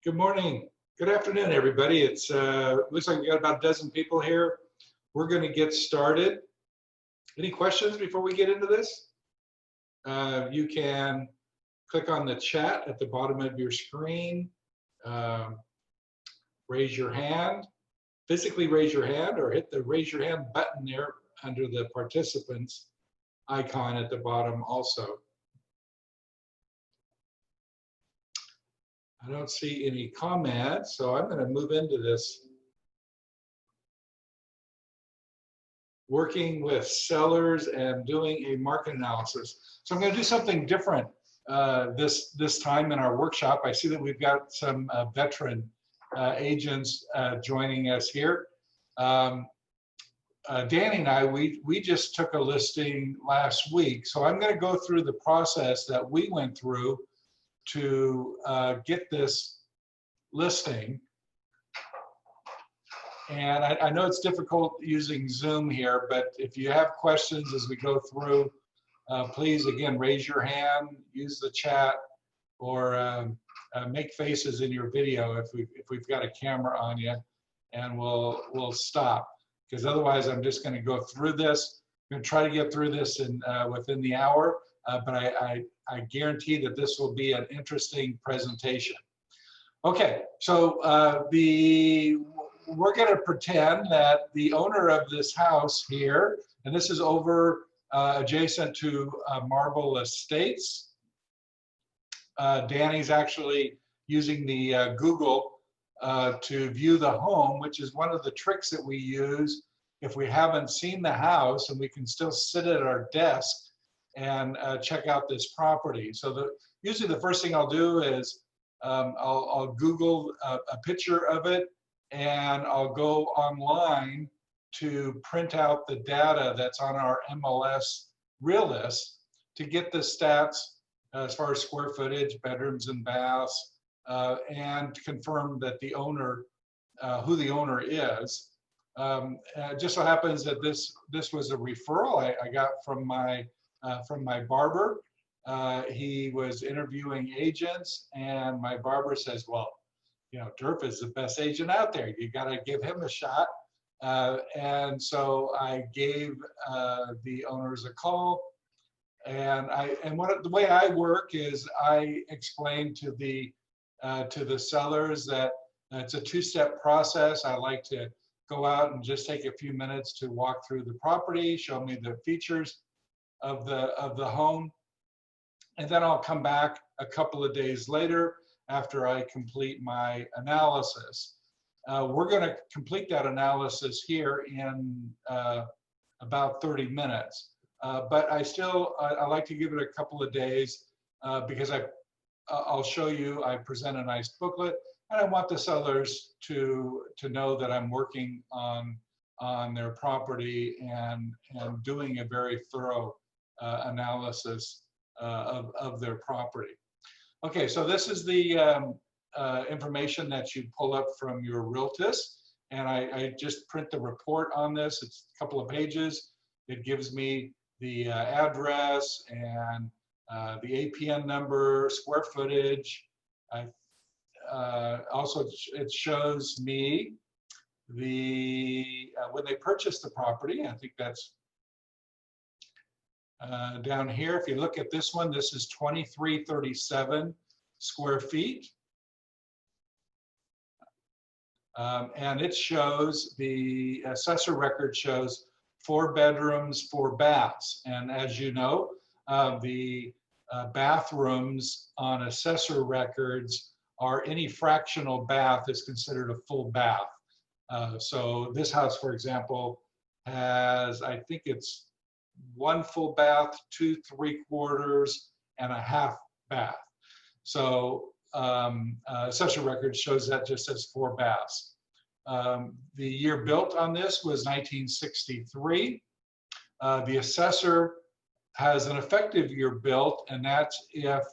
Good morning. Good afternoon, everybody. It's looks like we got about a dozen people here. We're going to get started. Any questions before we get into this? You can click on the chat at the bottom of your screen. Raise your hand. Physically raise your hand, or hit the raise your hand button there under the participants icon at the bottom also. I don't see any comments, so I'm going to move into this. Working with sellers and doing a market analysis. So I'm going to do something different this time in our workshop. I see that we've got some veteran agents joining us here. Danny and I, we just took a listing last week, so I'm going to go through the process that we went through to get this listing. And I know it's difficult using Zoom here, but if you have questions as we go through, please, again, raise your hand, use the chat, or make faces in your video if we've got a camera on you, and we'll stop. Because otherwise, I'm just going to go through this. I'm going to try to get through this in within the hour, but I guarantee that this will be an interesting presentation. Okay, so we're going to pretend that the owner of this house here, and this is over adjacent to Marble Estates. Danny's actually using the Google to view the home, which is one of the tricks that we use if we haven't seen the house, and we can still sit at our desk and check out this property. So usually the first thing I'll do is I'll Google a picture of it, and I'll go online to print out the data that's on our MLS Realist to get the stats as far as square footage, bedrooms and baths, and confirm that the owner, who the owner is. It just so happens that this was a referral I got from my barber. He was interviewing agents, and my barber says, well, you know, Durf is the best agent out there. You got to give him a shot. And so I gave the owners a call, and the way I work is I explain to the sellers that it's a two-step process. I like to go out and just take a few minutes to walk through the property, show me the features of the home, and then I'll come back a couple of days later after I complete my analysis. We're going to complete that analysis here in about 30 minutes, but I like to give it a couple of days because I'll show you, I present a nice booklet, and I want the sellers to know that I'm working on their property and doing a very thorough analysis of their property. Okay, so this is the information that you pull up from your Realtus, and I just print the report on this. It's a couple of pages. It gives me the address and the APN number, square footage. Also, it shows me when they purchased the property. I think that's down here. If you look at this one, this is 2337 square feet. And it shows, the assessor record shows 4 bedrooms, 4 baths. And as you know, the bathrooms on assessor records are any fractional bath is considered a full bath. So this house, for example, has, I think it's 1 full bath, 2 3/4, and a half bath. So assessor record shows that just as 4 baths. The year built on this was 1963. The assessor has an effective year built, and that's if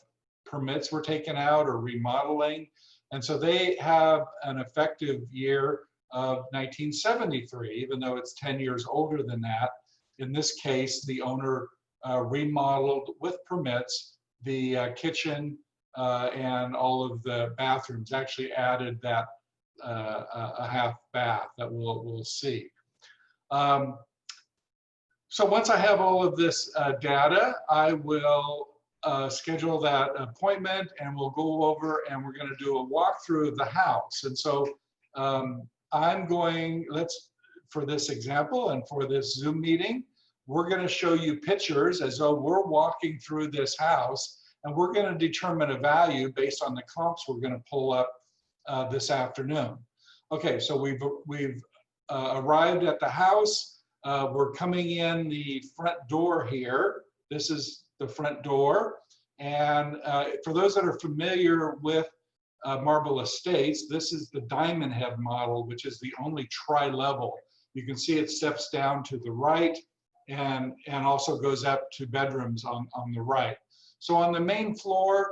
permits were taken out or remodeling. And so they have an effective year of 1973, even though it's 10 years older than that. In this case, the owner remodeled with permits the kitchen and all of the bathrooms. Actually added that a half bath that we'll see. So once I have all of this data, I will schedule that appointment, and we'll go over and we're going to do a walkthrough of the house. And so I'm going, for this example and for this Zoom meeting, we're going to show you pictures as though we're walking through this house, and we're going to determine a value based on the comps we're going to pull up this afternoon. Okay, so we've arrived at the house. We're coming in the front door here. This is the front door. And for those that are familiar with Marble Estates, this is the Diamond Head model, which is the only tri-level. You can see it steps down to the right and also goes up to bedrooms on the right. So on the main floor,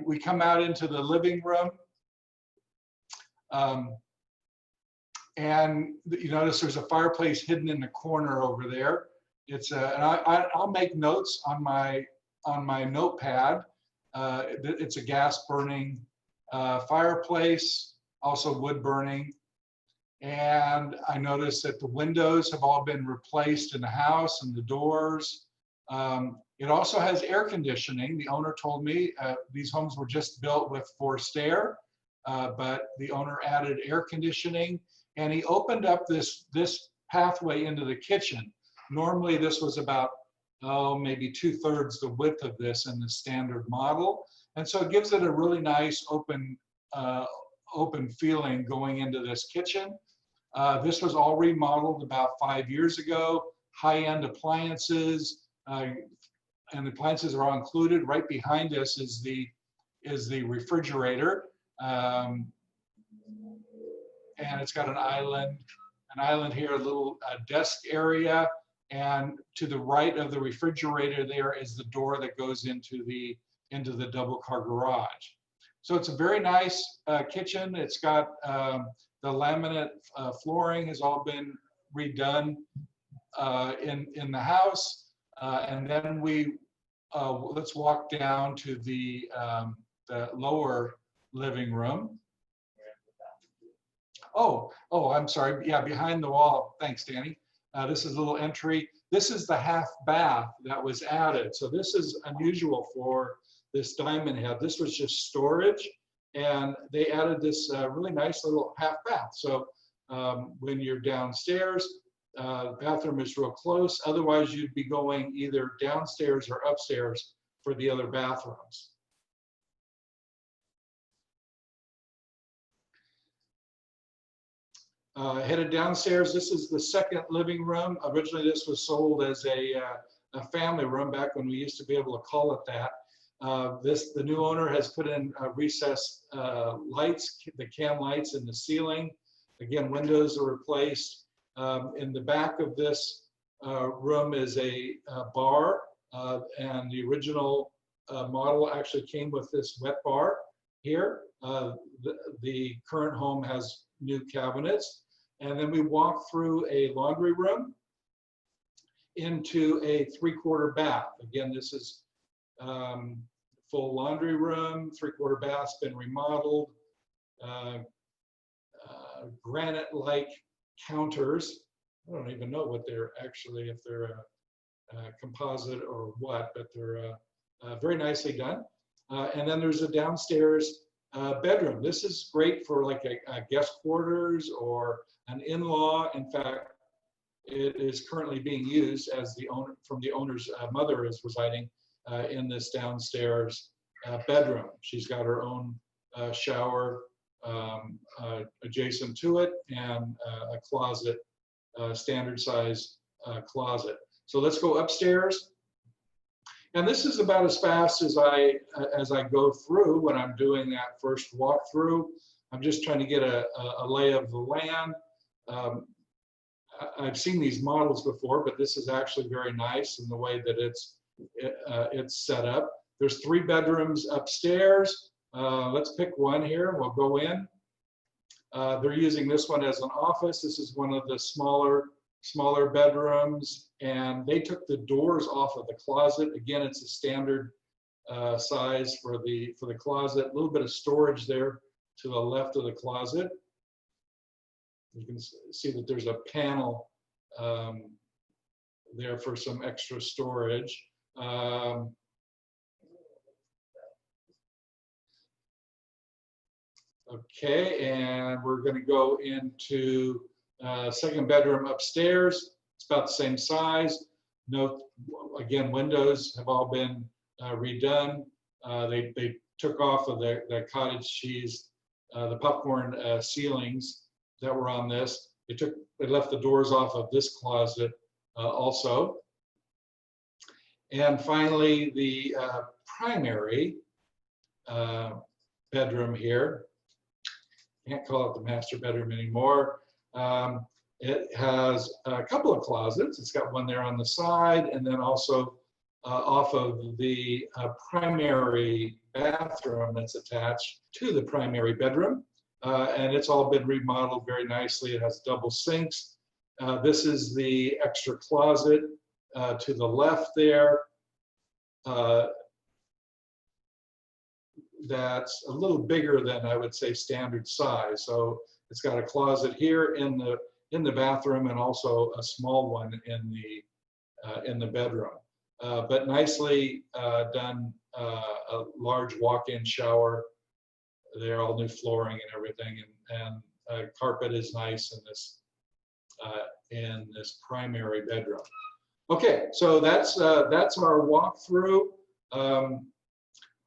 we come out into the living room. And you notice there's a fireplace hidden in the corner over there. It's and I'll make notes on my notepad. It's a gas burning fireplace, also wood burning. And I noticed that the windows have all been replaced in the house and the doors. It also has air conditioning. The owner told me these homes were just built with forced air, but the owner added air conditioning. And he opened up this pathway into the kitchen. Normally this was about, maybe 2/3 the width of this in the standard model. And so it gives it a really nice open feeling going into this kitchen. This was all remodeled about 5 years ago. High-end appliances, and the appliances are all included. Right behind us is the refrigerator. And it's got an island here, a little desk area, and to the right of the refrigerator there is the door that goes into the double car garage. So it's a very nice kitchen. It's got the laminate flooring has all been redone in the house, and then let's walk down to the lower living room. Oh, I'm sorry. Yeah, behind the wall. Thanks, Danny. This is a little entry. This is the half bath that was added. So this is unusual for this Diamond Head. This was just storage, and they added this really nice little half bath. So when you're downstairs, the bathroom is real close. Otherwise, you'd be going either downstairs or upstairs for the other bathrooms. Headed downstairs, this is the second living room. Originally, this was sold as a family room back when we used to be able to call it that. The new owner has put in recessed lights, the cam lights in the ceiling. Again, windows are replaced. In the back of this room is a bar, and the original model actually came with this wet bar here. The current home has new cabinets. And then we walk through a laundry room into a 3/4 bath. Again, this is full laundry room, 3/4 bath's been remodeled. Granite-like counters. I don't even know what they're actually, if they're composite or what, but they're very nicely done. And then there's a downstairs bedroom. This is great for like a guest quarters or an in-law. In fact, it is currently being used as the owner's mother is residing in this downstairs bedroom. She's got her own shower adjacent to it, and a closet, standard size closet. So let's go upstairs. And this is about as fast as I go through when I'm doing that first walkthrough. I'm just trying to get a lay of the land. I've seen these models before, but this is actually very nice in the way that it's set up. There's 3 bedrooms upstairs. Let's pick one here. We'll go in. They're using this one as an office. This is one of the smaller bedrooms, and they took the doors off of the closet. Again, it's a standard size for the closet. A little bit of storage there to the left of the closet. You can see that there's a panel there for some extra storage. Okay, and we're going to go into second bedroom upstairs. It's about the same size. Note, again, windows have all been redone. They took off of the cottage cheese, the popcorn ceilings that were on this. They left the doors off of this closet also. And finally, the primary bedroom here. Can't call it the master bedroom anymore. It has a couple of closets. It's got one there on the side, and then also off of the primary bathroom that's attached to the primary bedroom. And it's all been remodeled very nicely. It has double sinks. This is the extra closet to the left there. That's a little bigger than, I would say, standard size. So it's got a closet here in the bathroom, and also a small one in the bedroom. But nicely done. A large walk-in shower. They're all new flooring and everything, and carpet is nice in this primary bedroom. Okay, so that's our walkthrough.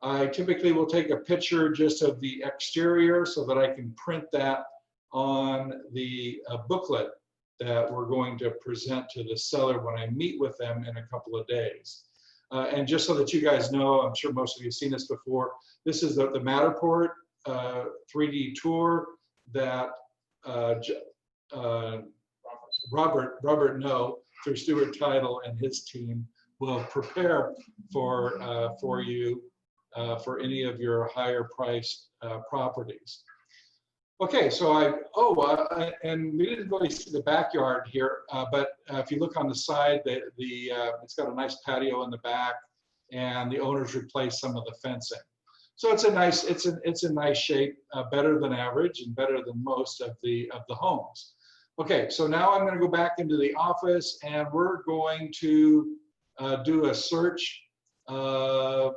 I typically will take a picture just of the exterior so that I can print that on the booklet that we're going to present to the seller when I meet with them in a couple of days. And just so that you guys know, I'm sure most of you have seen this before, this is the Matterport 3D tour that Robert No, through Stuart Title and his team, will prepare for you for any of your higher priced properties. Okay, so and we didn't really see the backyard here, but if you look on the side, it's got a nice patio in the back, and the owners replaced some of the fencing. So it's a nice shape, better than average and better than most of the homes. Okay, so now I'm going to go back into the office, and we're going to do a search of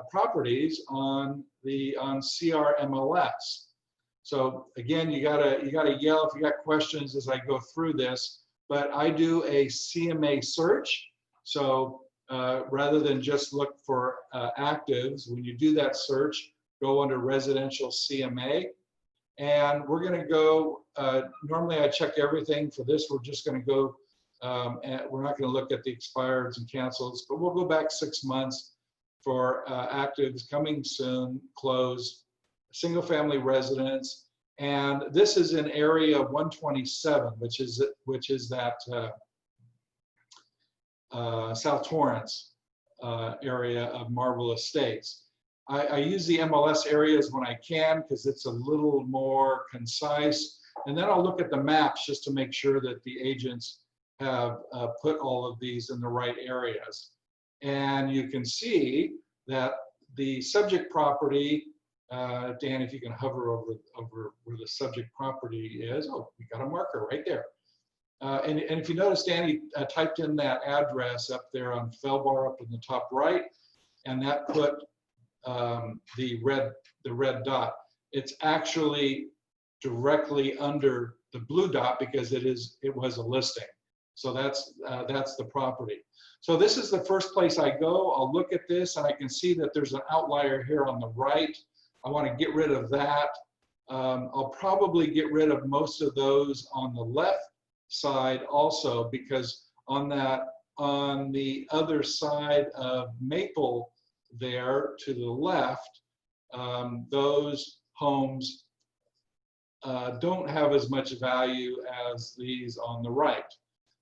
properties on CRMLS. So again, you gotta yell if you got questions as I go through this. But I do a CMA search. So rather than just look for actives, when you do that search, go under residential CMA. And we're going to go, normally I check everything. For this, we're just going to go, and we're not going to look at the expireds and cancels, but we'll go back 6 months for actives coming soon, closed, single family residence. And this is in area 127, which is that South Torrance area of Marble Estates. I use the MLS areas when I can because it's a little more concise. And then I'll look at the maps just to make sure that the agents have put all of these in the right areas. And you can see that the subject property, Dan, if you can hover over where the subject property is. Oh, we got a marker right there. And if you notice, Danny typed in that address up there on Felbar up in the top right, and that put the red dot. It's actually directly under the blue dot because it was a listing. So that's the property. So this is the first place I go. I'll look at this, and I can see that there's an outlier here on the right. I want to get rid of that. I'll probably get rid of most of those on the left side also, because on the other side of Maple there to the left, those homes don't have as much value as these on the right.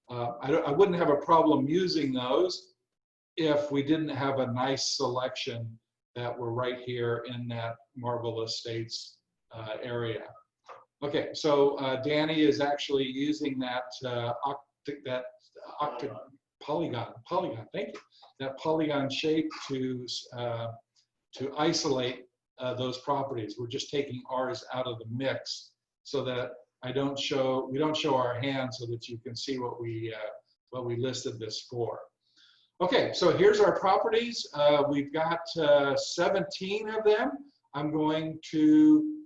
I wouldn't have a problem using those if we didn't have a nice selection that were right here in that Marble Estates area. Okay, so Danny is actually using that polygon, thank you, that polygon shape to to isolate those properties. We're just taking ours out of the mix so that we don't show our hand so that you can see what we listed this for. Okay, so here's our properties. We've got 17 of them. I'm going to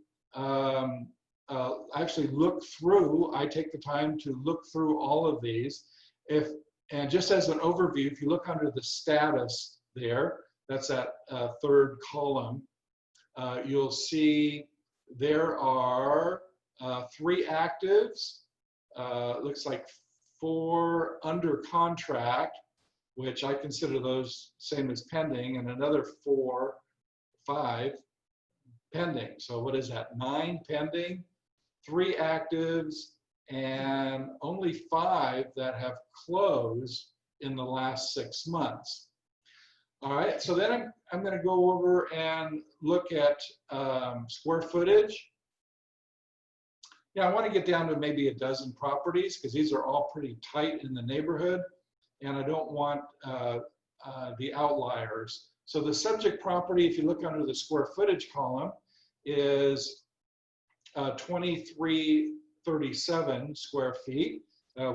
actually look through. I take the time to look through all of these. And just as an overview, if you look under the status there, that's that third column, you'll see there are 3 actives, looks like 4 under contract, which I consider those same as pending, and another 5 pending. So what is that? 9 pending, 3 actives, and only 5 that have closed in the last 6 months. All right, so then I'm going to go over and look at square footage. Yeah, I want to get down to maybe a dozen properties because these are all pretty tight in the neighborhood, and I don't want the outliers. So the subject property, if you look under the square footage column, is 2337 square feet.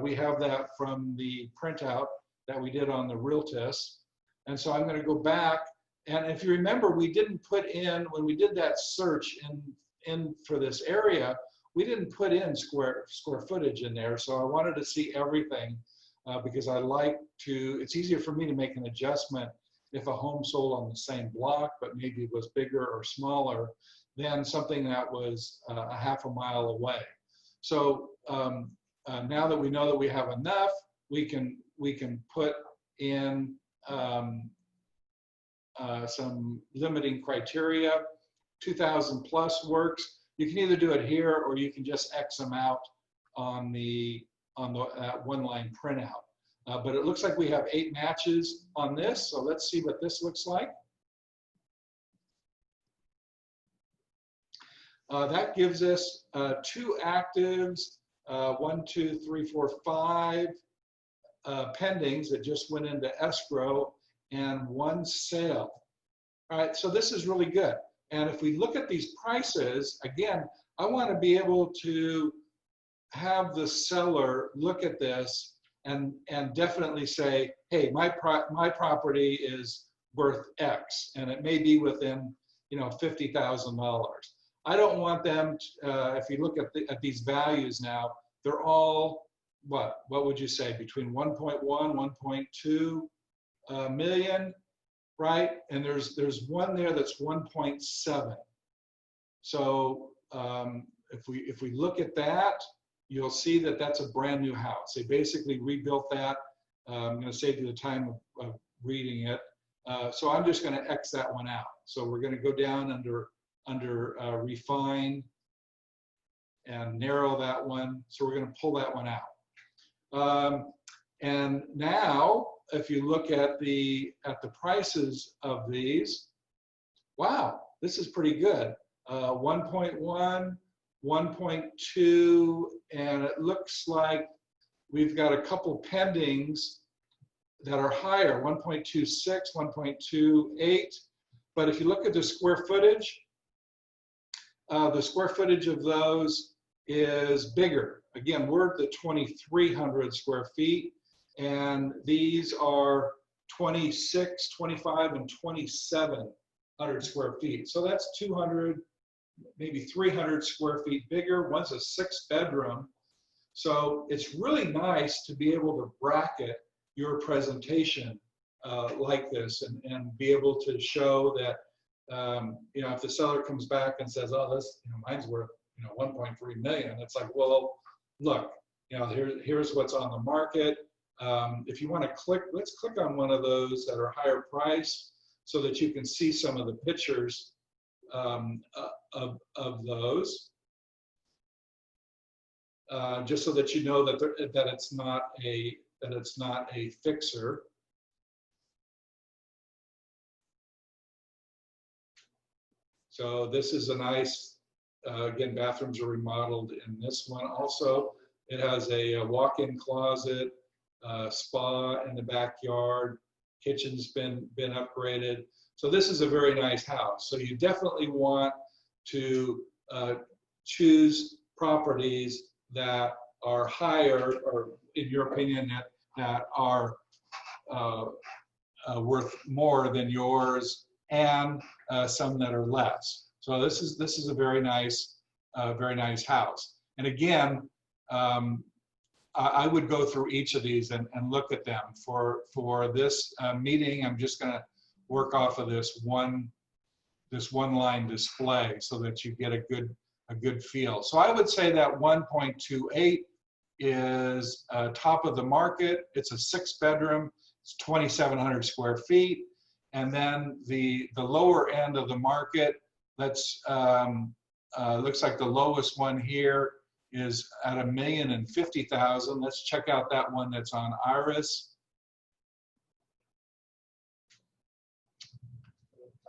We have that from the printout that we did on the Realtus. And so I'm going to go back, and if you remember, we didn't put in, when we did that search in for this area, we didn't put in square footage in there. So I wanted to see everything because I like to, it's easier for me to make an adjustment if a home sold on the same block, but maybe it was bigger or smaller than something that was a half a mile away. So now that we know that we have enough, we can put in some limiting criteria. 2,000 plus works. You can either do it here or you can just X them out on that one line printout. But it looks like we have 8 matches on this. So let's see what this looks like. That gives us 2 actives, 1, 2, 3, 4, 5 pendings that just went into escrow, and 1 sale. All right, so this is really good. And if we look at these prices, again, I want to be able to have the seller look at this and definitely say, hey, my property is worth X, and it may be within, you know, $50,000. I don't want them, if you look at these values now, they're all, what would you say, between 1.1, 1.2 million, right? And there's one there that's 1.7. So if we look at that, you'll see that that's a brand new house. They basically rebuilt that. I'm going to save you the time of reading it. So I'm just going to X that one out. So we're going to go down under refine and narrow that one. So we're going to pull that one out. And now, if you look at the prices of these, wow, this is pretty good. 1.1, 1.2, and it looks like we've got a couple pendings that are higher, 1.26, 1.28. But if you look at the square footage of those is bigger. Again, we're at the 2,300 square feet, and these are 26, 25, and 2,700 square feet. So that's 200, maybe 300 square feet bigger. One's a 6-bedroom. So it's really nice to be able to bracket your presentation like this and be able to show that, you know, if the seller comes back and says, oh, this, you know, mine's worth, you know, 1.3 million, it's like, well, look, you know, here's what's on the market. If you want to click, let's click on one of those that are higher price so that you can see some of the pictures of those, just so that you know that it's not a fixer. So this is a nice, again, bathrooms are remodeled in this one also. It has a walk-in closet, spa in the backyard, kitchen's been upgraded. So this is a very nice house. So you definitely want to choose properties that are higher, or in your opinion, that are worth more than yours, and some that are less. So this is a very nice house. And again, I would go through each of these and look at them. For this meeting, I'm just going to work off of this one line display so that you get a good feel. So I would say that 1.28 is top of the market. It's a 6-bedroom. It's 2,700 square feet. And then the lower end of the market, that's looks like the lowest one here is at $1,050,000. Let's check out that one that's on Iris.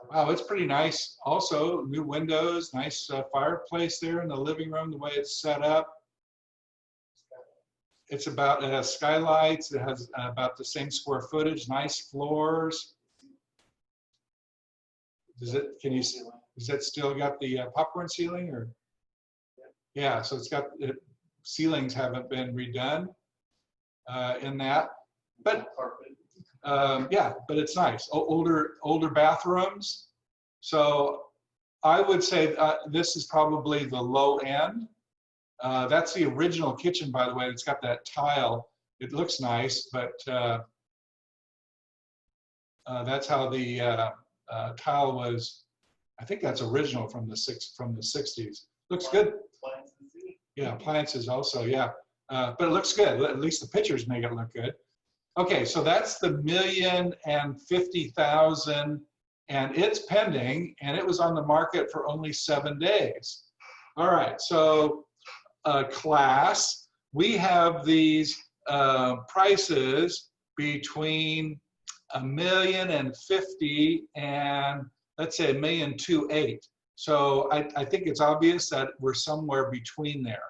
Wow, it's pretty nice. Also, new windows, nice fireplace there in the living room, the way it's set up. It has skylights, it has about the same square footage, nice floors. Does that still got the popcorn ceiling, or? Yeah, so it's got, ceilings haven't been redone in that, but yeah, but it's nice. Older bathrooms. So I would say this is probably the low end. That's the original kitchen, by the way. It's got that tile. It looks nice, but that's how the tile was. I think that's original from the 60s. Looks good. Yeah, appliances also. Yeah, but it looks good. At least the pictures make it look good. Okay, so that's the $1,050,000, and it's pending, and it was on the market for only 7 days. All right, so class, we have these prices between $1,050,000 and let's say $1,280,000. So I think it's obvious that we're somewhere between there.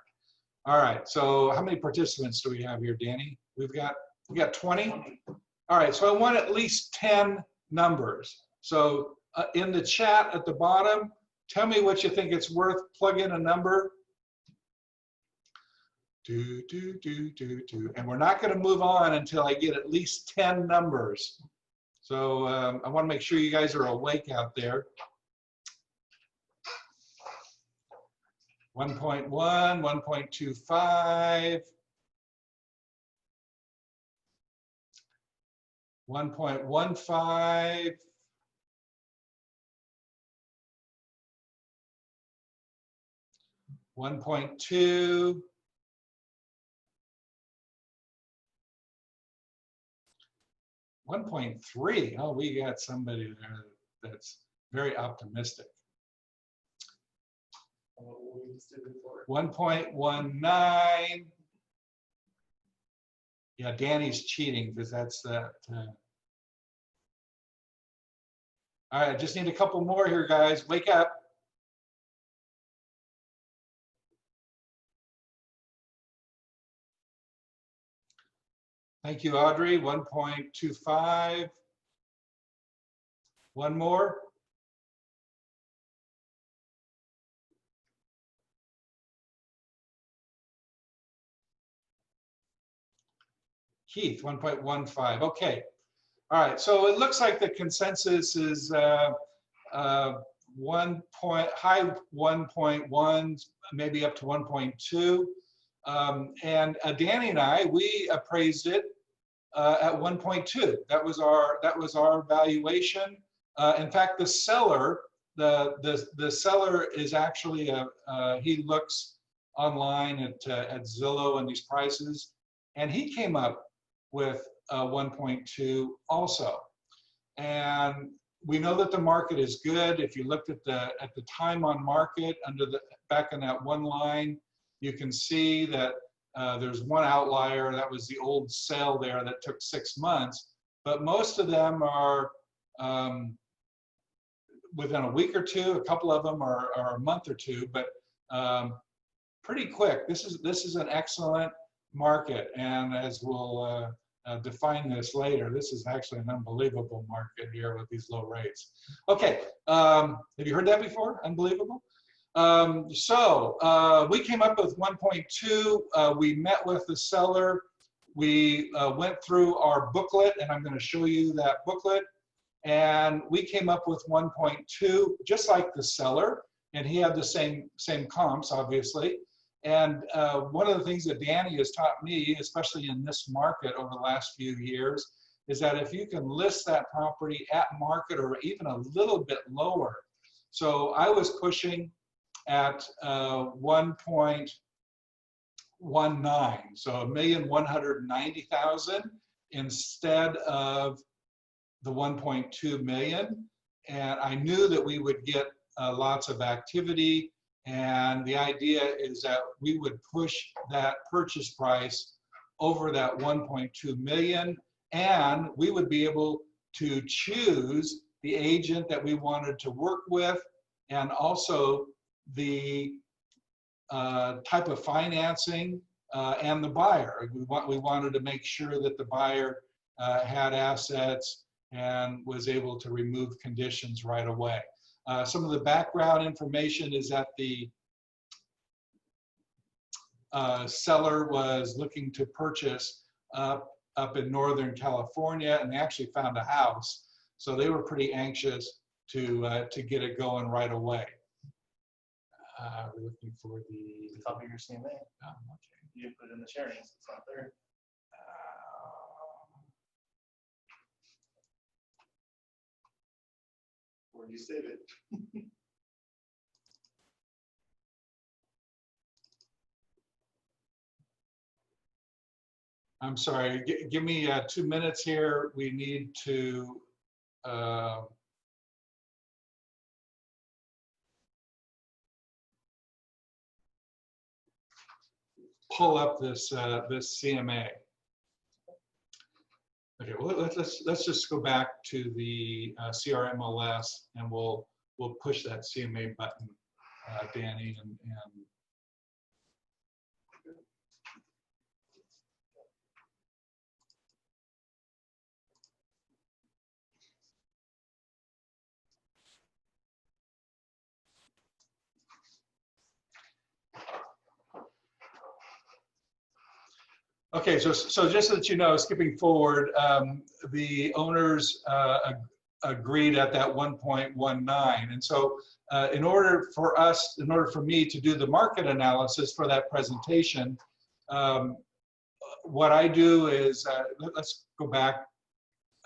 All right, so how many participants do we have here, Danny? We got 20? All right, so I want at least 10 numbers. So in the chat at the bottom, tell me what you think it's worth. Plug in a number. And we're not going to move on until I get at least 10 numbers. So I want to make sure you guys are awake out there. 1.1, 1.25, 1.15, 1.2, 1.3. Oh, we got somebody there that's very optimistic. 1.19. Yeah, Danny's cheating because that's that. All right, I just need a couple more here, guys. Wake up. Thank you, Audrey. 1.25. One more. Keith, 1.15. Okay. All right. So it looks like the consensus is high 1.1, maybe up to 1.2. And Danny and I, we appraised it at 1.2. That was our valuation. In fact, the seller, the seller is actually he looks online at Zillow and these prices, and he came up with 1.2 also. And we know that the market is good. If you looked at the time on market back in that one line, you can see that there's one outlier. That was the old sale there that took 6 months. But most of them are within a week or two. A couple of them are a month or two, but pretty quick. This is an excellent market, and as we'll define this later. This is actually an unbelievable market here with these low rates. Okay, have you heard that before? Unbelievable? We came up with 1.2. We met with the seller. We went through our booklet, and I'm going to show you that booklet. And we came up with 1.2, just like the seller. And he had the same comps, obviously. And one of the things that Danny has taught me, especially in this market over the last few years, is that if you can list that property at market or even a little bit lower. So I was pushing at 1.19, so 1,190,000 instead of the 1.2 million. And I knew that we would get lots of activity. And the idea is that we would push that purchase price over that 1.2 million, and we would be able to choose the agent that we wanted to work with, and also the type of financing and the buyer. We wanted to make sure that the buyer had assets and was able to remove conditions right away. Some of the background information is that the seller was looking to purchase up in Northern California, and they actually found a house. So they were pretty anxious to get it going right away. We're looking for the Top of your CMA. okay. You didn't put it in the sharings. It's not there. Where do you save it? I'm sorry, give me 2 minutes here. We need to pull up this this CMA. Okay, well let's just go back to the CRMLS, and we'll push that CMA button, Danny, and okay, so just so that you know, skipping forward, the owners agreed at that 1.19, and so in order for me to do the market analysis for that presentation, what I do is let's go back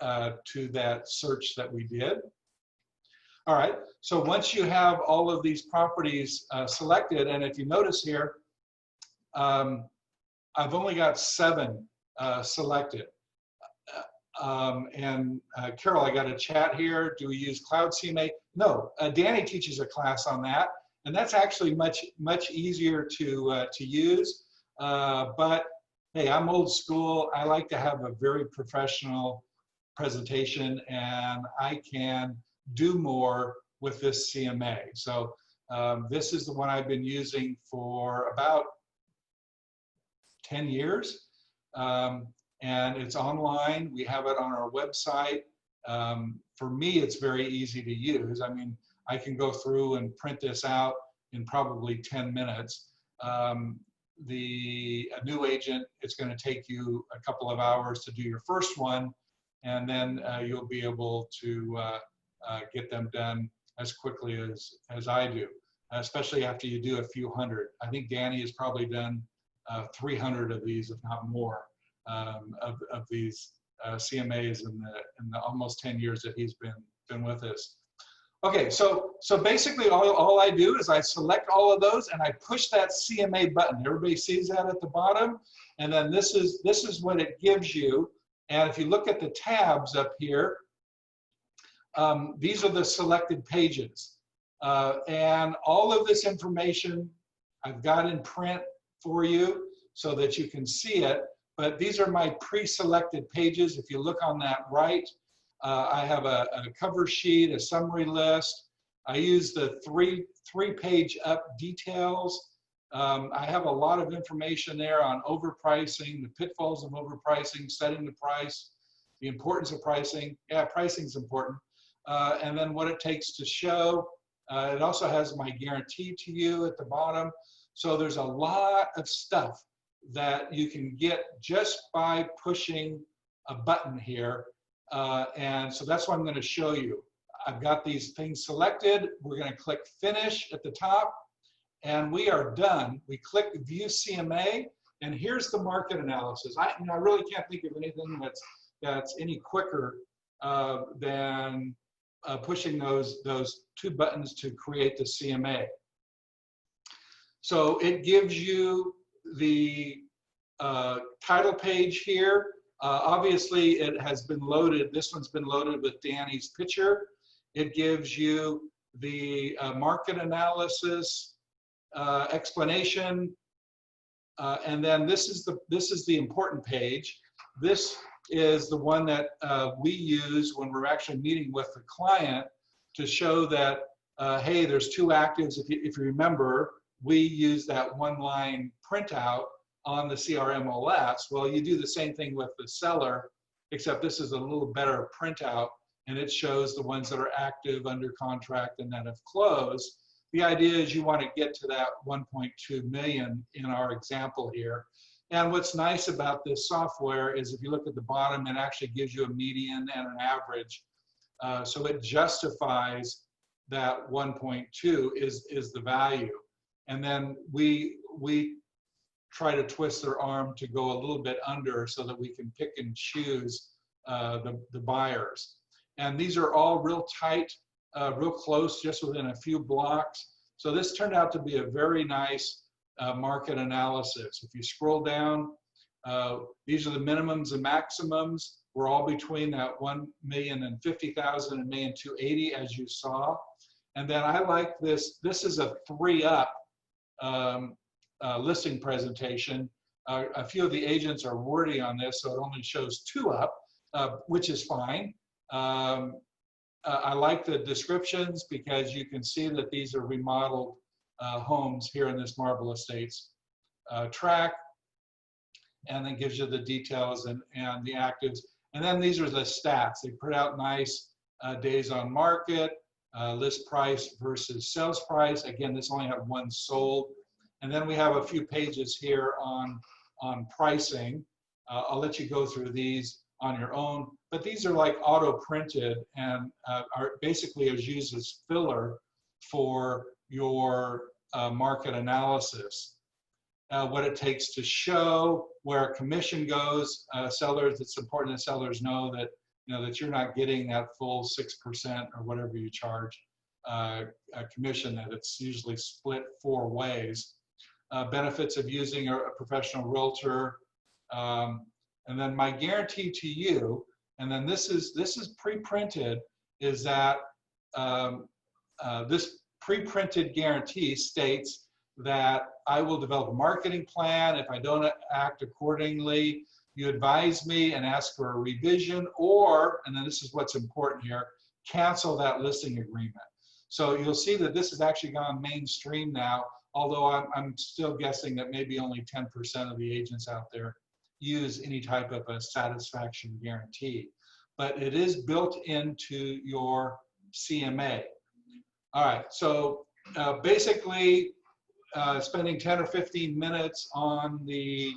to that search that we did. All right, so once you have all of these properties selected, and if you notice here, I've only got 7 selected. Carol, I got a chat here. Do we use Cloud CMA? No, Danny teaches a class on that, and that's actually much easier to use. But hey, I'm old school. I like to have a very professional presentation, and I can do more with this CMA. So this is the one I've been using for about 10 years, and it's online. We have it on our website. For me, it's very easy to use. I mean, I can go through and print this out in probably 10 minutes. A new agent, it's going to take you a couple of hours to do your first one, and then you'll be able to get them done as quickly as I do, especially after you do a few hundred. I think Danny has probably done 300 of these, if not more, of these CMAs in the almost 10 years that he's been with us. Okay, so basically all I do is I select all of those and I push that CMA button. Everybody sees that at the bottom, and then this is what it gives you. And if you look at the tabs up here, these are the selected pages, and all of this information I've got in print for you so that you can see it. But these are my pre-selected pages. If you look on that right, I have a cover sheet, a summary list. I use the three page up details I have a lot of information there on overpricing, the pitfalls of overpricing, setting the price, the importance of pricing. Yeah, pricing is important. And then what it takes to show. It also has my guarantee to you at the bottom. So there's a lot of stuff that you can get just by pushing a button here. And so that's what I'm going to show you. I've got these things selected. We're going to click Finish at the top, and we are done. We click View CMA, and here's the market analysis. I really can't think of anything that's any quicker than pushing those two buttons to create the CMA. So it gives you the title page here. Obviously, it has been loaded. This one's been loaded with Danny's picture. It gives you the market analysis, explanation, and then this is the important page. This is the one that we use when we're actually meeting with the client to show that, hey, there's two actives. If you remember, we use that one-line printout on the CRMLS. Well, you do the same thing with the seller, except this is a little better printout, and it shows the ones that are active, under contract, and that have closed. The idea is you want to get to that 1.2 million in our example here. And what's nice about this software is if you look at the bottom, it actually gives you a median and an average. So it justifies that 1.2 is the value. And then we try to twist their arm to go a little bit under so that we can pick and choose the buyers. And these are all real tight, real close, just within a few blocks. So this turned out to be a very nice market analysis. If you scroll down, these are the minimums and maximums. We're all between that 1,050,000 and 1,280,000, as you saw. And then I like this. This is a 3-up listing presentation. A few of the agents are wordy on this, so it only shows 2-up, which is fine. I like the descriptions because you can see that these are remodeled homes here in this Marble Estates tract, and then gives you the details and the actives. And then these are the stats. They put out nice days on market, list price versus sales price. Again, this only had one sold. And then we have a few pages here on pricing. I'll let you go through these on your own, but these are like auto printed and are basically used as filler for your market analysis. What it takes to show where a commission goes. Sellers, it's important that sellers know that that you're not getting that full 6% or whatever you charge a commission, that it's usually split 4 ways. Benefits of using a professional realtor, and then my guarantee to you, and then this is pre-printed, is that this pre-printed guarantee states that I will develop a marketing plan. If I don't act accordingly, you advise me and ask for a revision, or, and then this is what's important here, cancel that listing agreement. So you'll see that this has actually gone mainstream now, although I'm still guessing that maybe only 10% of the agents out there use any type of a satisfaction guarantee. But it is built into your CMA. All right, so basically spending 10 or 15 minutes on the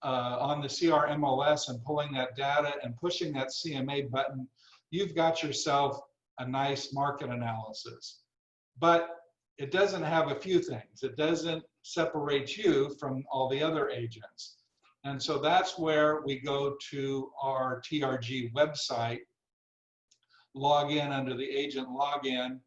CRMLS and pulling that data and pushing that CMA button, you've got yourself a nice market analysis. But it doesn't have a few things. It doesn't separate you from all the other agents. And so that's where we go to our TRG website, log in under the agent login,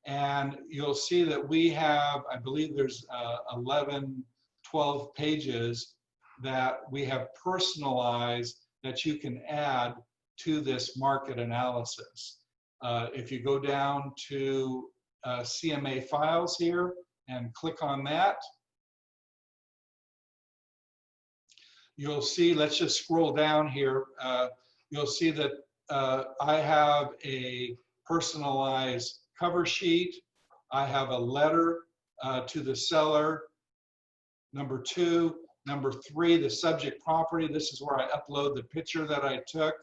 and you'll see that we have, I believe there's 11, 12 pages that we have personalized that you can add to this market analysis. If you go down to CMA files here and click on that, you'll see, let's just scroll down here. You'll see that I have a personalized cover sheet. I have a letter to the seller. Number 2. Number 3, the subject property. This is where I upload the picture that I took.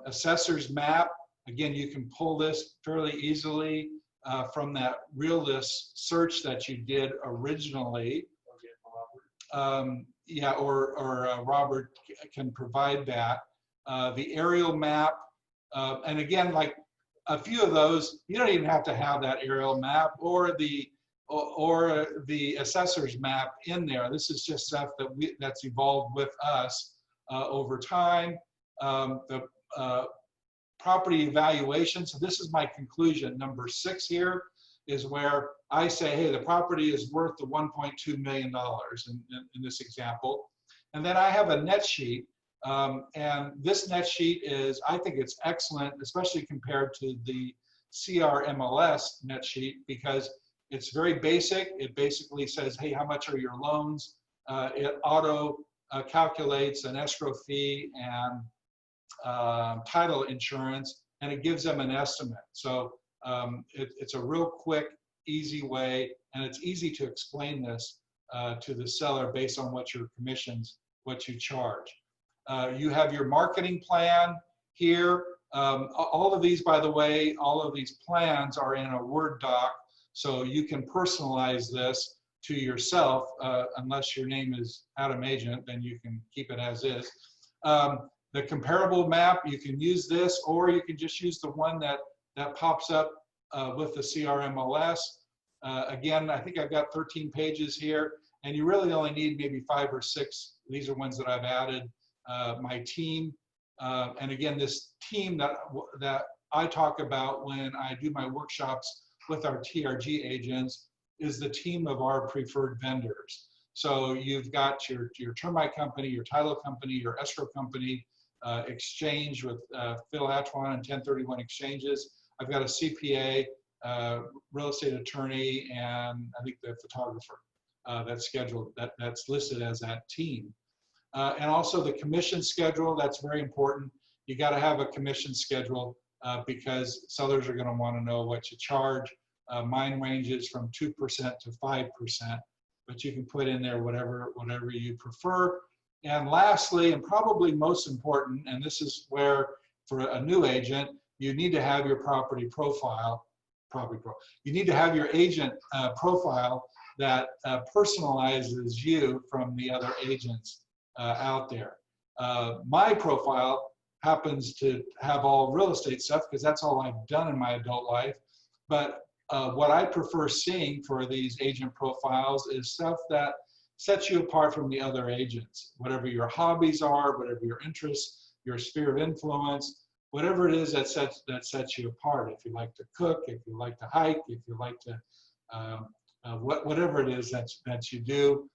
Assessor's map. Again, you can pull this fairly easily from that Realist search that you did originally. Yeah, or Robert can provide that. The aerial map. And again, like a few of those, you don't even have to have that aerial map or the assessor's map in there. This is just stuff that's evolved with us over time. The property evaluation. So this is my conclusion. Number 6 here is where I say, hey, the property is worth the $1.2 million in this example. And then I have a net sheet. And this net sheet is, I think it's excellent, especially compared to the CRMLS net sheet, because it's very basic. It basically says, hey, how much are your loans? It auto calculates an escrow fee and title insurance, and it gives them an estimate. So it's a real quick, easy way, and it's easy to explain this to the seller based on what your commissions, what you charge. You have your marketing plan here. All of these, by the way, all of these plans are in a Word doc, so you can personalize this to yourself. Unless your name is Adam Agent, then you can keep it as is. The comparable map, you can use this, or you can just use the one that pops up with the CRMLS. Again, I think I've got 13 pages here, and you really only need maybe 5 or 6. These are ones that I've added. My team, and again, this team that I talk about when I do my workshops with our TRG agents is the team of our preferred vendors. So you've got your termite company, your title company, your escrow company, exchange with Phil Atwan and 1031 exchanges. I've got a CPA, real estate attorney, and I think the photographer that's scheduled, that's listed as that team. And also the commission schedule, that's very important. You got to have a commission schedule because sellers are going to want to know what you charge. Mine ranges from 2% to 5%, but you can put in there whatever you prefer. And lastly, and probably most important, and this is where for a new agent, you need to have your property profile. You need to have your agent profile that personalizes you from the other agents out there. My profile happens to have all real estate stuff because that's all I've done in my adult life. But what I prefer seeing for these agent profiles is stuff that sets you apart from the other agents. Whatever your hobbies are, whatever your interests, your sphere of influence, whatever it is that sets you apart. If you like to cook, if you like to hike, if you like to whatever it is that you do,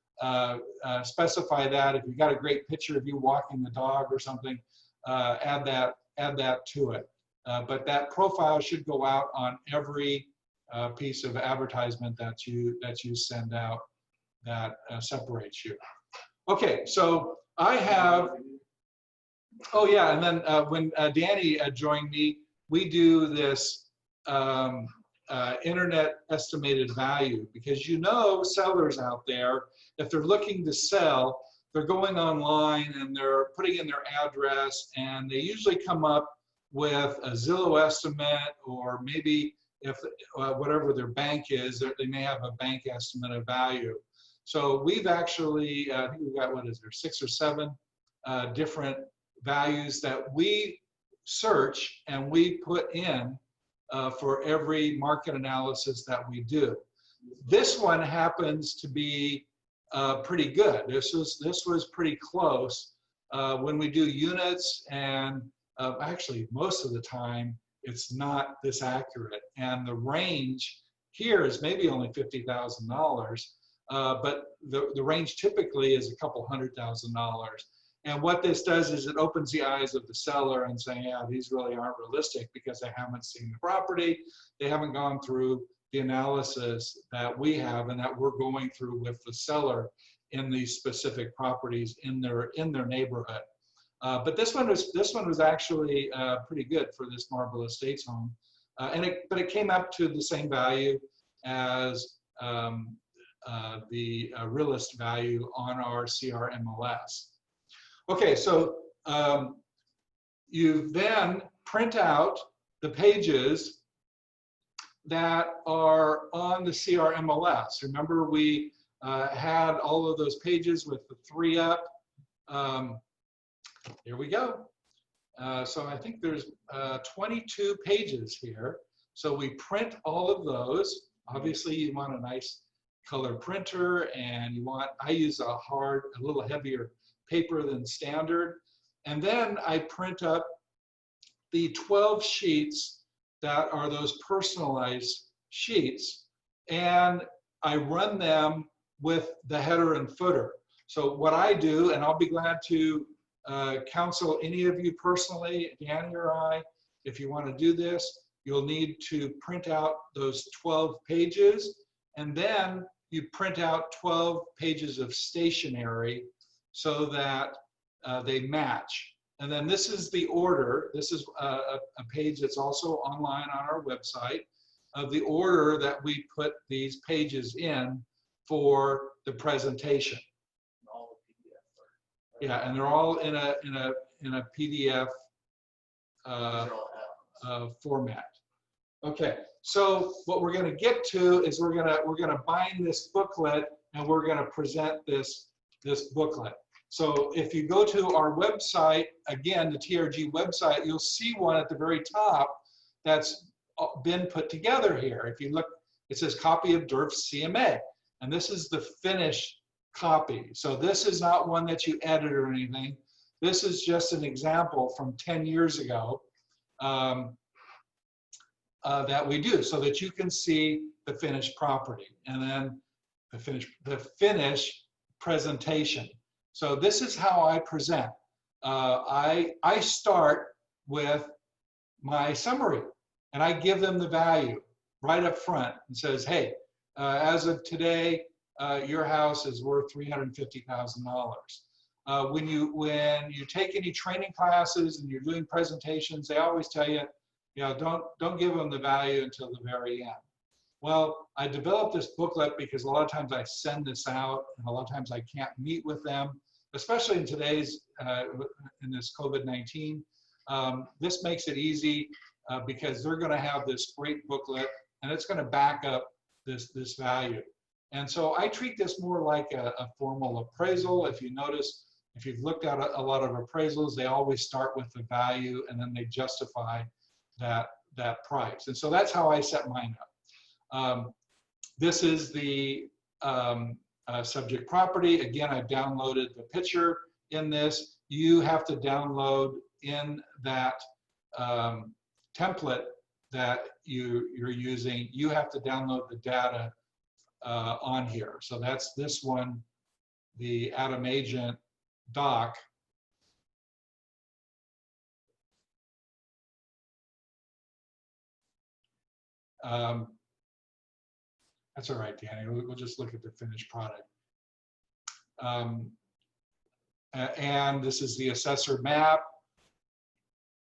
specify that. If you've got a great picture of you walking the dog or something, add that to it. But that profile should go out on every piece of advertisement that you send out that separates you. Okay, so I have, oh yeah, and then when Danny joined me, we do this internet estimated value, because sellers out there, if they're looking to sell, they're going online and they're putting in their address, and they usually come up with a Zillow estimate, or maybe if whatever their bank is, they may have a bank estimate of value. So we've actually, I think we've got, 6 or 7 different values that we search and we put in for every market analysis that we do. This one happens to be pretty good. This was pretty close when we do units, and actually most of the time it's not this accurate. And the range here is maybe only $50,000, but the range typically is a couple $100,000. And what this does is it opens the eyes of the seller and saying, yeah, these really aren't realistic because they haven't seen the property. They haven't gone through the analysis that we have and that we're going through with the seller in these specific properties in their neighborhood. But this one was actually pretty good for this Marble Estates home. But it came up to the same value as realist value on our CRMLS. Okay, so you then print out the pages that are on the CRMLS. Remember, we had all of those pages with the 3 up. Here we go. So I think there's 22 pages here. So we print all of those. Obviously, you want a nice color printer, and I use a little heavier paper than standard. And then I print up the 12 sheets that are those personalized sheets, and I run them with the header and footer. So what I do, and I'll be glad to counsel any of you personally, Danny or I, if you want to do this, you'll need to print out those 12 pages, and then you print out 12 pages of stationery so that they match. And then this is the order. This is a page that's also online on our website of the order that we put these pages in for the presentation. All the PDF. Yeah, and they're all in a PDF These are all format. Okay, so what we're going to get to is we're going to bind this booklet, and we're going to present this booklet. So if you go to our website, again, the TRG website, you'll see one at the very top that's been put together here. If you look, it says copy of DERF CMA, and this is the finished copy. So this is not one that you edit or anything. This is just an example from 10 years ago that we do, so that you can see the finished property, and then the finished presentation. So this is how I present. I start with my summary, and I give them the value right up front and says, hey, as of today, your house is worth $350,000. When you take any training classes and you're doing presentations, they always tell you, don't give them the value until the very end. Well, I developed this booklet because a lot of times I send this out, and a lot of times I can't meet with them, especially in today's, in this COVID-19. This makes it easy because they're going to have this great booklet, and it's going to back up this value. And so I treat this more like a formal appraisal. If you notice, if you've looked at a lot of appraisals, they always start with the value, and then they justify that price. And so that's how I set mine up. This is the subject property. Again, I've downloaded the picture in this. You have to download in that template that you're using. You have to download the data on here. So that's this one, the Atom Agent doc. That's all right, Danny. We'll just look at the finished product. And this is the assessor map,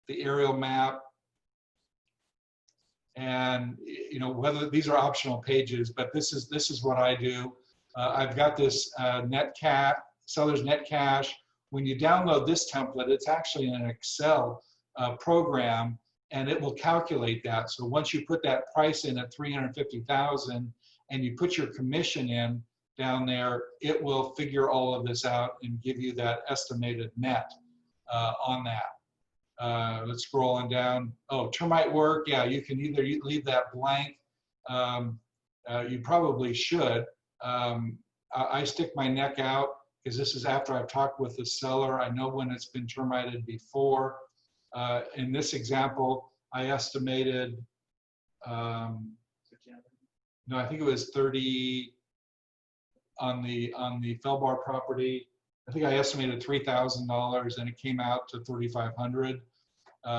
the aerial map, and whether these are optional pages, but this is what I do. I've got this seller's net cash. When you download this template, it's actually an Excel program, and it will calculate that. So once you put that price in at $350,000 and you put your commission in down there, it will figure all of this out and give you that estimated net on that. Let's scroll on down. Oh, termite work. Yeah, you can either leave that blank. You probably should. I stick my neck out because this is after I've talked with the seller. I know when it's been termited before. In this example, I estimated, no, I think it was 30 on the Felbar property. I think I estimated $3,000, and it came out to $3,500.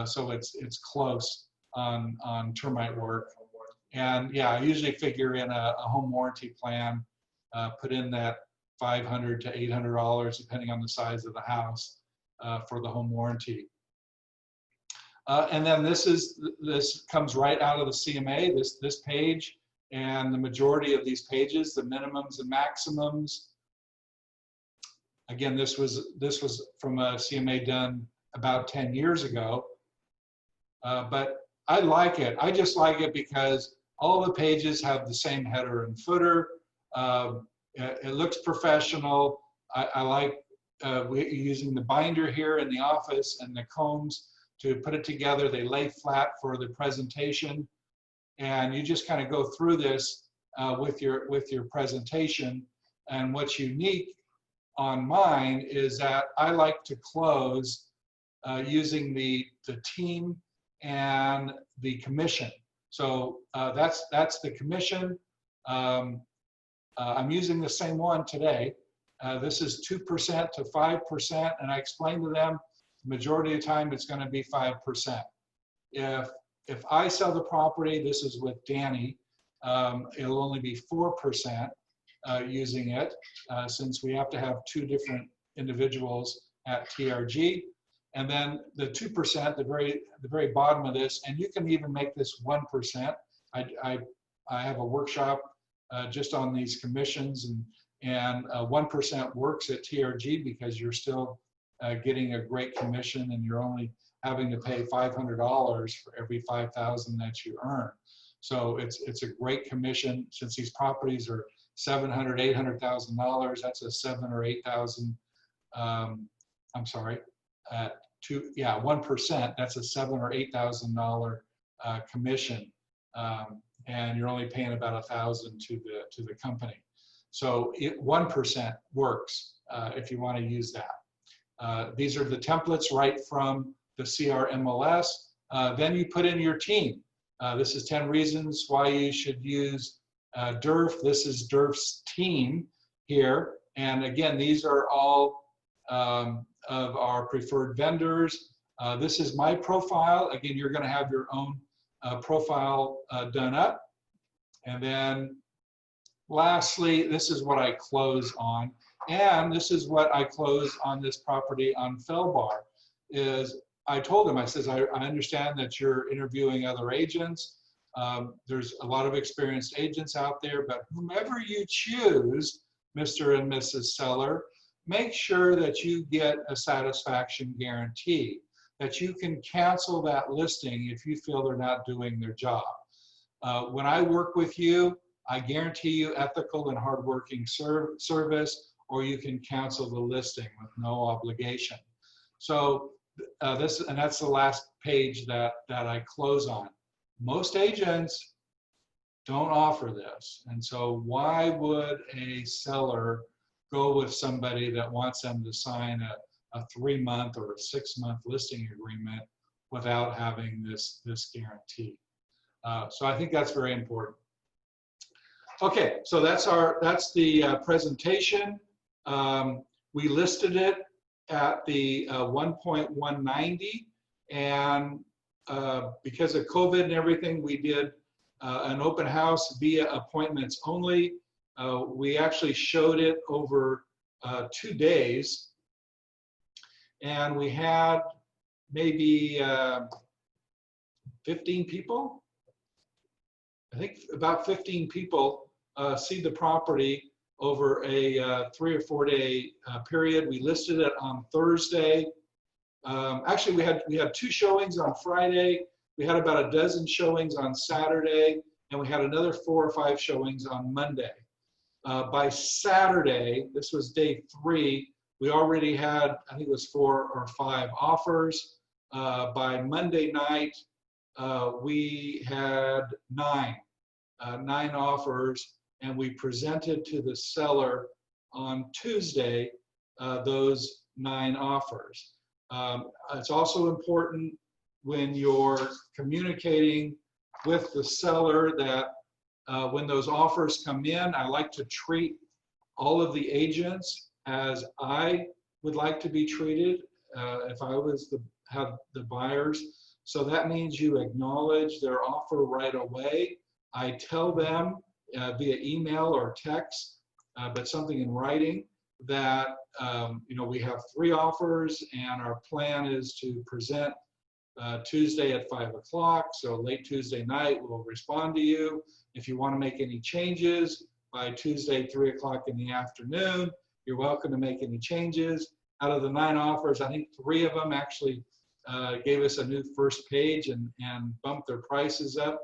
So it's close on termite work. And yeah, I usually figure in a home warranty plan, put in that $500 to $800, depending on the size of the house, for the home warranty. And then this comes right out of the CMA, this page. And the majority of these pages, the minimums and maximums, again, this was from a CMA done about 10 years ago. But I like it. I just like it because all the pages have the same header and footer. It looks professional. I like using the binder here in the office and the combs to put it together. They lay flat for the presentation, and you just kind of go through this with your presentation. And what's unique on mine is that I like to close using the team and the commission. So that's the commission. I'm using the same one today. This is 2% to 5%, and I explained to them the majority of the time it's going to be 5%. If I sell the property, this is with Danny, it'll only be 4% using it, since we have to have 2 different individuals at TRG. And then the 2%, the very bottom of this, and you can even make this 1%. I have a workshop just on these commissions, and 1% works at TRG because you're still getting a great commission, and you're only having to pay $500 for every $5,000 that you earn. So it's a great commission. Since these properties are $700,000, $800,000, that's a $7,000 or $8,000. I'm sorry, 1%. That's a $7,000 or $8,000 commission, and you're only paying about $1,000 to the company. So 1% works if you want to use that. These are the templates right from the CRMLS. Then you put in your team. This is 10 reasons why you should use DERF. This is DERF's team here. And again, these are all of our preferred vendors. This is my profile. Again, you're going to have your own profile done up. And then lastly, this is what I close on. And this is what I close on this property on Fellbar. Is I told him, I says, I understand that you're interviewing other agents. There's a lot of experienced agents out there, but whomever you choose, Mr. and Mrs. Seller, make sure that you get a satisfaction guarantee, that you can cancel that listing if you feel they're not doing their job. When I work with you, I guarantee you ethical and hardworking service, or you can cancel the listing with no obligation. So that's the last page that I close on. Most agents don't offer this, and so why would a seller go with somebody that wants them to sign a 3-month or a 6-month listing agreement without having this guarantee? So I think that's very important. Okay, so that's the presentation. We listed it at the 1.190, and because of COVID and everything, we did an open house via appointments only. We actually showed it over 2 days, and we had maybe 15 people. I think about 15 people see the property over a 3 or 4 day period. We listed it on Thursday. Actually, we had 2 showings on Friday. We had about a dozen showings on Saturday, and we had another 4 or 5 showings on Monday. By Saturday, this was day 3, we already had, I think it was 4 or 5 offers. By Monday night, we had 9 offers, and we presented to the seller on Tuesday those 9 offers. It's also important when you're communicating with the seller that when those offers come in, I like to treat all of the agents as I would like to be treated if I was have the buyers. So that means you acknowledge their offer right away. I tell them via email or text, but something in writing, that you know, we have 3 offers, and our plan is to present Tuesday at 5 o'clock. So late Tuesday night, we'll respond to you. If you want to make any changes by Tuesday, 3 o'clock in the afternoon, you're welcome to make any changes. Out of the 9 offers, I think 3 of them actually gave us a new first page and bumped their prices up.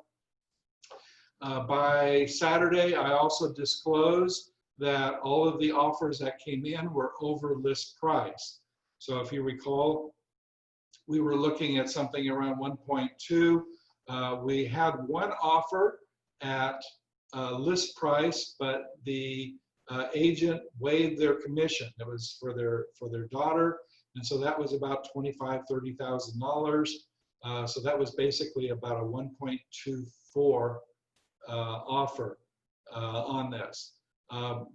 By Saturday, I also disclosed that all of the offers that came in were over list price. So if you recall, we were looking at something around 1.2. We had one offer at list price, but the agent waived their commission. It was for their daughter, and so that was about $25,000–$30,000. So that was basically about a 1.24 offer on this.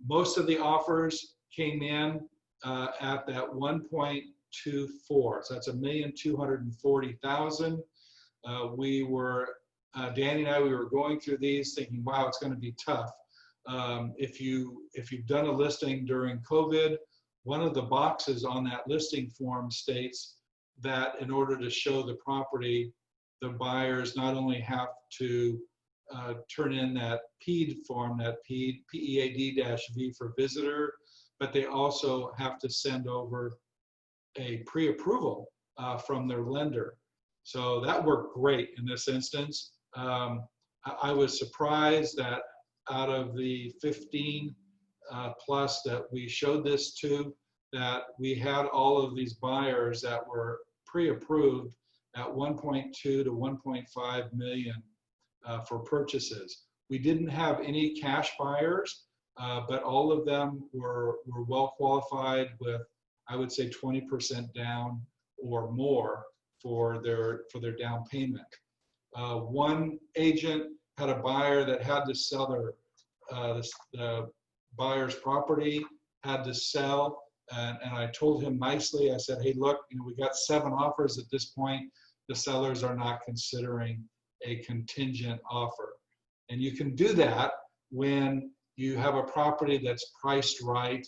Most of the offers came in at that 1.24, so that's $1,240,000. We were, Danny and I, we were going through these thinking, wow, it's going to be tough. If you've done a listing during COVID, one of the boxes on that listing form states that in order to show the property, the buyers not only have to turn in that PEAD form, that PEAD-V for visitor, but they also have to send over a pre-approval from their lender. So that worked great in this instance. I was surprised that out of the 15 plus that we showed this to, that we had all of these buyers that were pre-approved at 1.2 to 1.5 million for purchases. We didn't have any cash buyers, but all of them were well qualified with, I would say, 20% down or more for their down payment. One agent had a buyer that had to sell the buyer's property, had to sell, and I told him nicely, I said, hey, look, we got 7 offers at this point. The sellers are not considering a contingent offer. And you can do that when you have a property that's priced right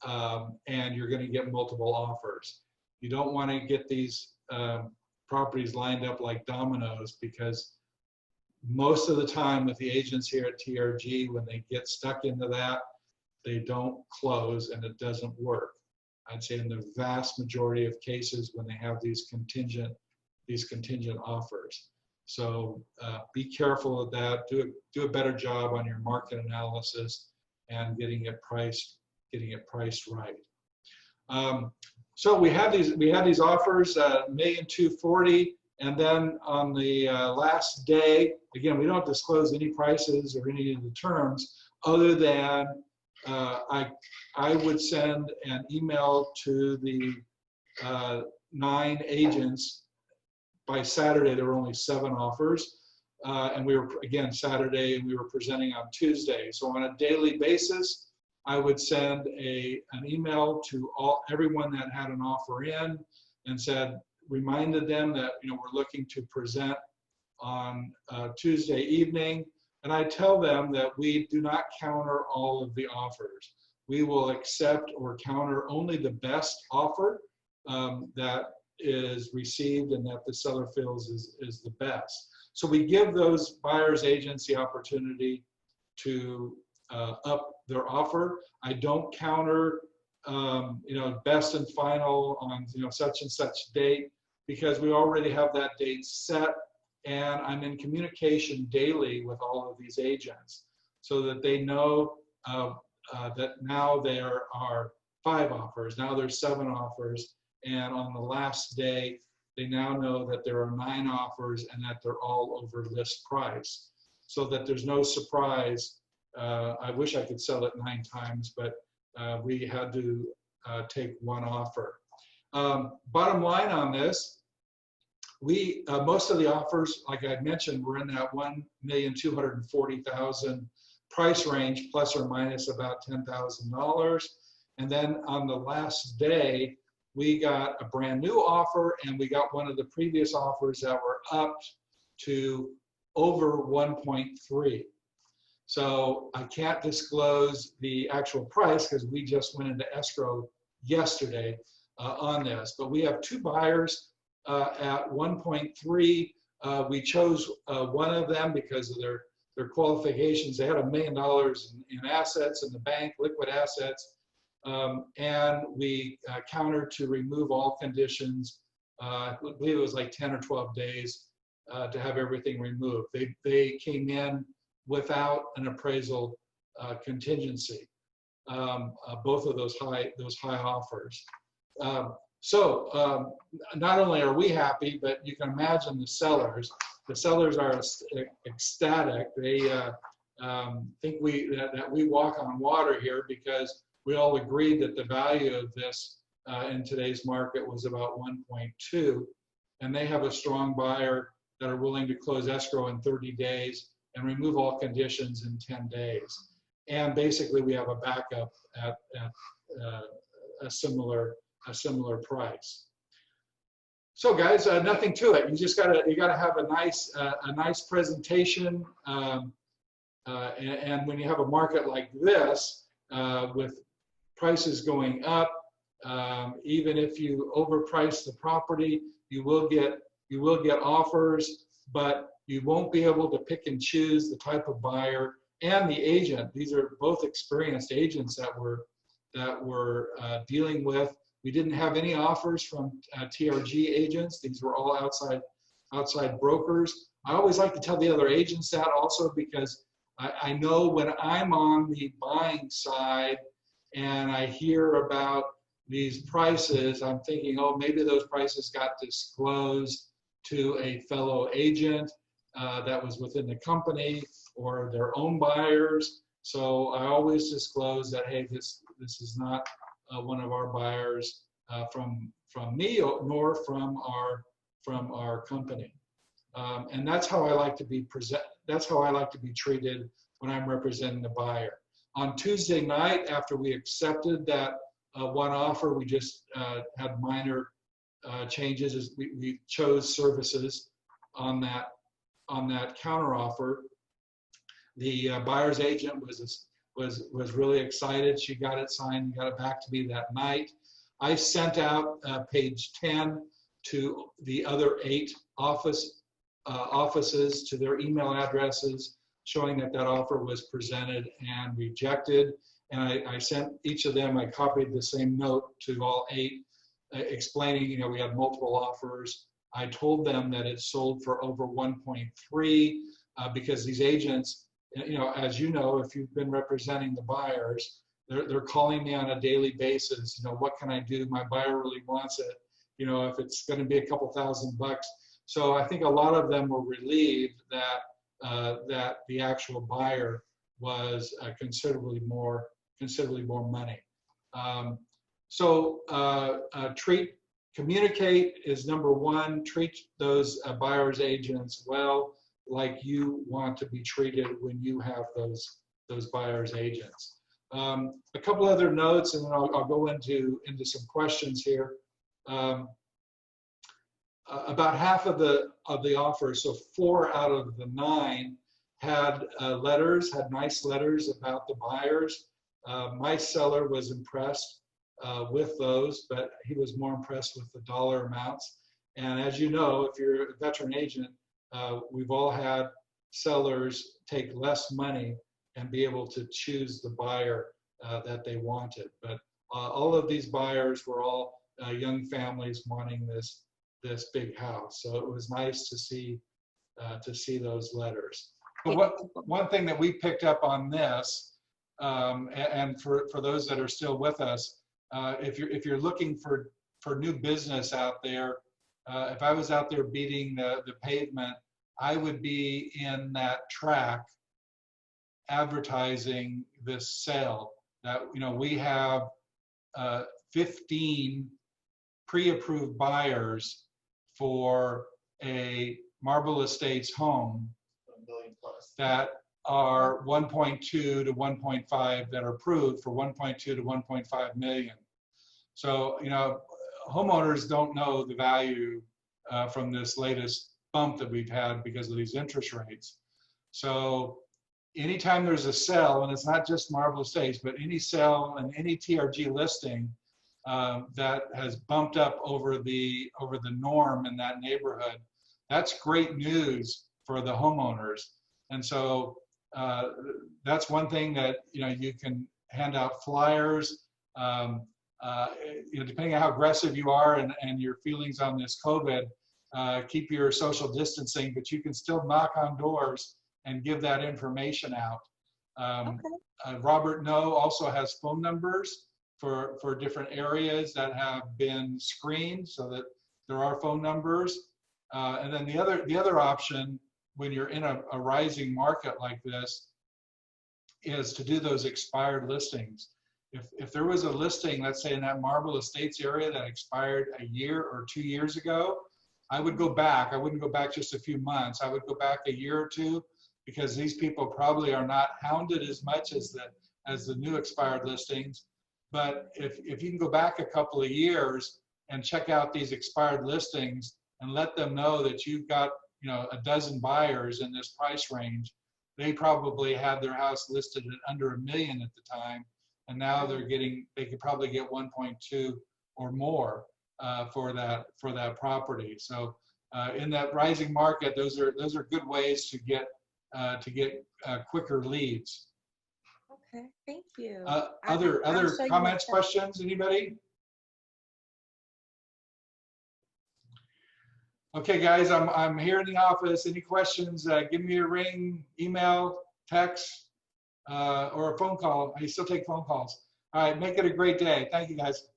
and you're going to get multiple offers. You don't want to get these properties lined up like dominoes, because most of the time with the agents here at TRG, when they get stuck into that, they don't close and it doesn't work. I'd say in the vast majority of cases when they have these contingent offers. So be careful of that. Do a better job on your market analysis and getting it priced right. So we had these offers, $1,240,000, and then on the last day, again, we don't disclose any prices or any of the terms, other than I would send an email to the 9 agents. By Saturday, there were only 7 offers, and we were, again, Saturday, and we were presenting on Tuesday. So on a daily basis, I would send an email to everyone that had an offer in, and reminded them that we're looking to present on Tuesday evening. And I tell them that we do not counter all of the offers. We will accept or counter only the best offer that is received and that the seller feels is the best. So we give those buyers agents the opportunity to up their offer. I don't counter best and final on such and such date, because we already have that date set, and I'm in communication daily with all of these agents so that they know that now there are 5 offers, now there's 7 offers, and on the last day they now know that there are 9 offers and that they're all over list price, so that there's no surprise. I wish I could sell it 9 times, but we had to take 1 offer. Bottom line on this, most of the offers, like I mentioned, were in that $1,240,000 price range, plus or minus about $10,000. And then on the last day, we got a brand new offer, and we got one of the previous offers that were up to over 1.3. So I can't disclose the actual price because we just went into escrow yesterday on this. But we have 2 buyers at 1.3. We chose one of them because of their qualifications. They had $1 million in assets in the bank, liquid assets, and we countered to remove all conditions. I believe it was like 10 or 12 days to have everything removed. They came in without an appraisal contingency. Both of those high offers. So not only are we happy, but you can imagine the sellers. The sellers are ecstatic. They think that we walk on water here, because we all agreed that the value of this in today's market was about 1.2, and they have a strong buyer that are willing to close escrow in 30 days and remove all conditions in 10 days. And basically, we have a backup at a similar price. So, guys, nothing to it. You gotta have a nice presentation, and when you have a market like this with prices going up, even if you overprice the property, you will get offers, but you won't be able to pick and choose the type of buyer and the agent. These are both experienced agents that we're dealing with. We didn't have any offers from TRG agents. These were all outside brokers. I always like to tell the other agents that also, because I know when I'm on the buying side and I hear about these prices, I'm thinking, oh, maybe those prices got disclosed to a fellow agent that was within the company or their own buyers. So I always disclose that, hey, this is not one of our buyers from me, nor from our company. And that's how I like to be that's how I like to be treated when I'm representing the buyer. On Tuesday night, after we accepted that one offer, we just had minor changes. As we chose services on that counter offer. The buyer's agent was really excited. She got it signed and got it back to me that night. I sent out page 10 to the other 8 offices, to their email addresses, showing that offer was presented and rejected. And I sent each of them, I copied the same note to all 8, explaining, we had multiple offers. I told them that it sold for over 1.3 because these agents, as you know, if you've been representing the buyers, they're calling me on a daily basis. What can I do? My buyer really wants it. If it's going to be a couple $1,000. So I think a lot of them were relieved that the actual buyer was considerably more money. Communicate is number one. Treat those buyers agents well, like you want to be treated when you have those buyers agents. A couple other notes, and then I'll go into some questions here. About half of the offers, so 4 out of the 9, had nice letters about the buyers. My seller was impressed with those, but he was more impressed with the dollar amounts. And as you know, if you're a veteran agent, we've all had sellers take less money and be able to choose the buyer that they wanted. But all of these buyers were all young families wanting this big house. So it was nice to see those letters. One thing that we picked up on this, and for those that are still with us, if you're looking for new business out there, if I was out there beating the pavement, I would be in that track advertising this sale. That we have 15 pre-approved buyers for a Marble Estates home that are 1.2 to 1.5 that are approved for 1.2 to 1.5 million. So homeowners don't know the value from this latest bump that we've had because of these interest rates. So anytime there's a sale, and it's not just Marble Estates, but any sale and any TRG listing, that has bumped up over the norm in that neighborhood. That's great news for the homeowners. And so that's one thing that you can hand out flyers. Depending on how aggressive you are and your feelings on this COVID, keep your social distancing, but you can still knock on doors and give that information out. Robert No also has phone numbers for different areas that have been screened, so that there are phone numbers. And then the other option when you're in a rising market like this is to do those expired listings. If there was a listing, let's say in that Marble Estates area that expired a year or 2 years ago, I would go back. I wouldn't go back just a few months. I would go back a year or two, because these people probably are not hounded as much as the new expired listings. But if you can go back a couple of years and check out these expired listings and let them know that you've got a dozen buyers in this price range, they probably had their house listed at under $1 million at the time, and now they could probably get 1.2 or more for that property. So in that rising market, those are good ways to get quicker leads. Okay, thank you. Other show you comments, what questions, anybody? Okay, guys, I'm here in the office. Any questions, give me a ring, email, text, or a phone call. I still take phone calls. All right, make it a great day. Thank you, guys.